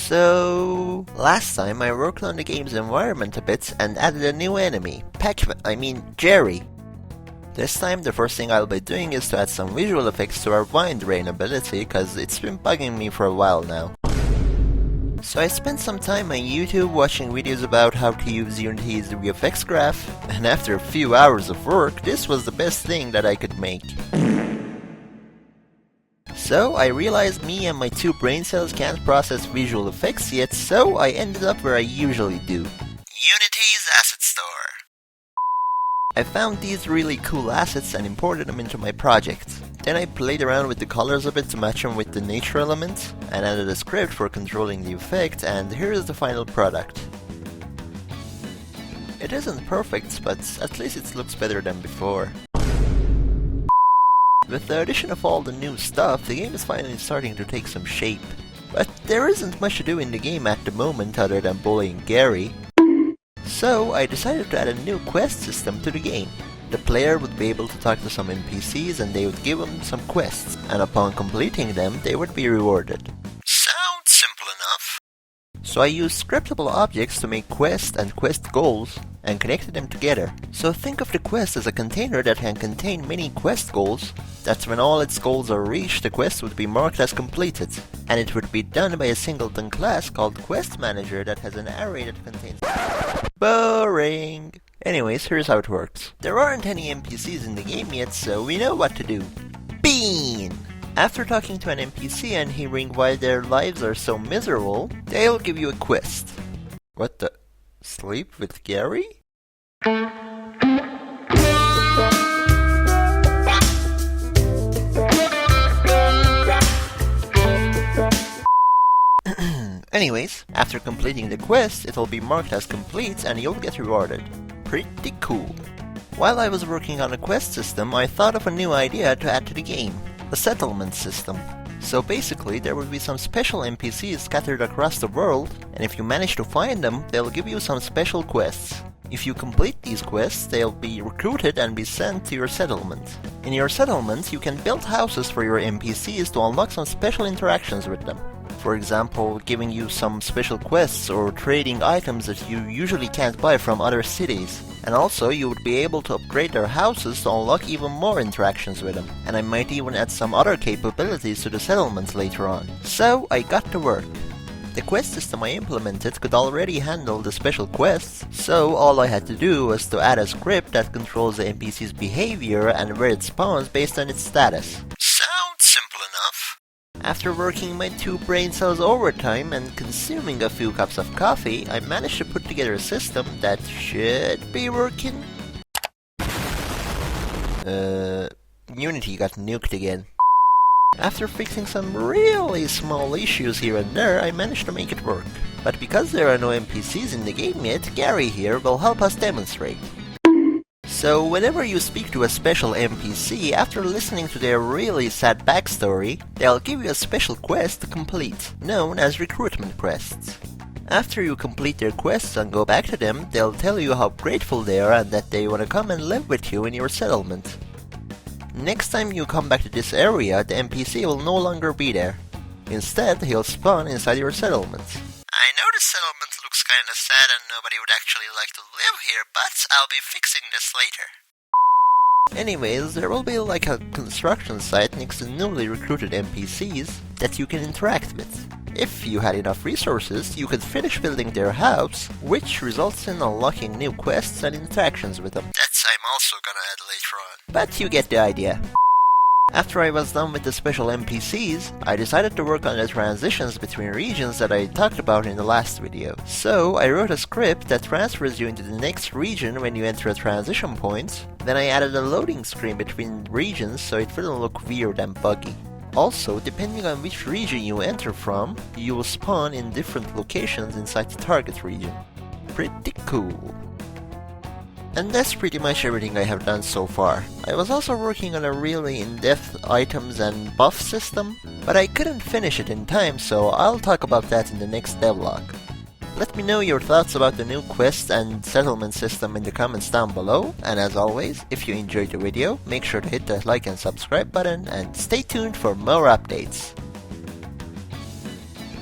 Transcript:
So, last time I worked on the game's environment a bit and added a new enemy, Jerry. This time the first thing I'll be doing is to add some visual effects to our wind rain ability, cause it's been bugging me for a while now. So I spent some time on YouTube watching videos about how to use Unity's VFX graph, and after a few hours of work, this was the best thing that I could make. So I realized me and my two brain cells can't process visual effects yet, so I ended up where I usually do. Unity's Asset Store. I found these really cool assets and imported them into my project. Then I played around with the colors a bit to match them with the nature element, and added a script for controlling the effect, and here is the final product. It isn't perfect, but at least it looks better than before. With the addition of all the new stuff, the game is finally starting to take some shape. But there isn't much to do in the game at the moment other than bullying Gary. So I decided to add a new quest system to the game. The player would be able to talk to some NPCs and they would give him some quests, and upon completing them they would be rewarded. Sounds simple enough. So I used scriptable objects to make quests and quest goals, and connected them together. So think of the quest as a container that can contain many quest goals, that when all its goals are reached, the quest would be marked as completed. And it would be done by a singleton class called Quest Manager that has an array that contains... Boring! Anyways, here's how it works. There aren't any NPCs in the game yet, so we know what to do. Bean! After talking to an NPC and hearing why their lives are so miserable, they'll give you a quest. What the... Sleep with Gary? Anyways, after completing the quest, it'll be marked as complete and you'll get rewarded. Pretty cool. While I was working on a quest system, I thought of a new idea to add to the game. A settlement system. So basically, there will be some special NPCs scattered across the world, and if you manage to find them, they'll give you some special quests. If you complete these quests, they'll be recruited and be sent to your settlement. In your settlement, you can build houses for your NPCs to unlock some special interactions with them. For example, giving you some special quests or trading items that you usually can't buy from other cities. And also, you would be able to upgrade their houses to unlock even more interactions with them. And I might even add some other capabilities to the settlements later on. So, I got to work. The quest system I implemented could already handle the special quests, so all I had to do was to add a script that controls the NPC's behavior and where it spawns based on its status. Sounds simple enough. After working my two brain cells overtime and consuming a few cups of coffee, I managed to put together a system that should be working. Unity got nuked again. After fixing some really small issues here and there, I managed to make it work. But because there are no NPCs in the game yet, Gary here will help us demonstrate. So whenever you speak to a special NPC, after listening to their really sad backstory, they'll give you a special quest to complete, known as recruitment quests. After you complete their quests and go back to them, they'll tell you how grateful they are and that they want to come and live with you in your settlement. Next time you come back to this area, the NPC will no longer be there. Instead, he'll spawn inside your settlement. I know the settlement looks kinda sad and nobody would actually like to live here, but I'll be fixing this later. Anyways, there will be like a construction site next to newly recruited NPCs that you can interact with. If you had enough resources, you could finish building their house, which results in unlocking new quests and interactions with them. That I'm also gonna add later on. But you get the idea. After I was done with the special NPCs, I decided to work on the transitions between regions that I talked about in the last video. So I wrote a script that transfers you into the next region when you enter a transition point. Then I added a loading screen between regions so it wouldn't look weird and buggy. Also, depending on which region you enter from, you will spawn in different locations inside the target region. Pretty cool. And that's pretty much everything I have done so far. I was also working on a really in-depth items and buff system, but I couldn't finish it in time, so I'll talk about that in the next devlog. Let me know your thoughts about the new quest and settlement system in the comments down below, and as always, if you enjoyed the video, make sure to hit that like and subscribe button, and stay tuned for more updates.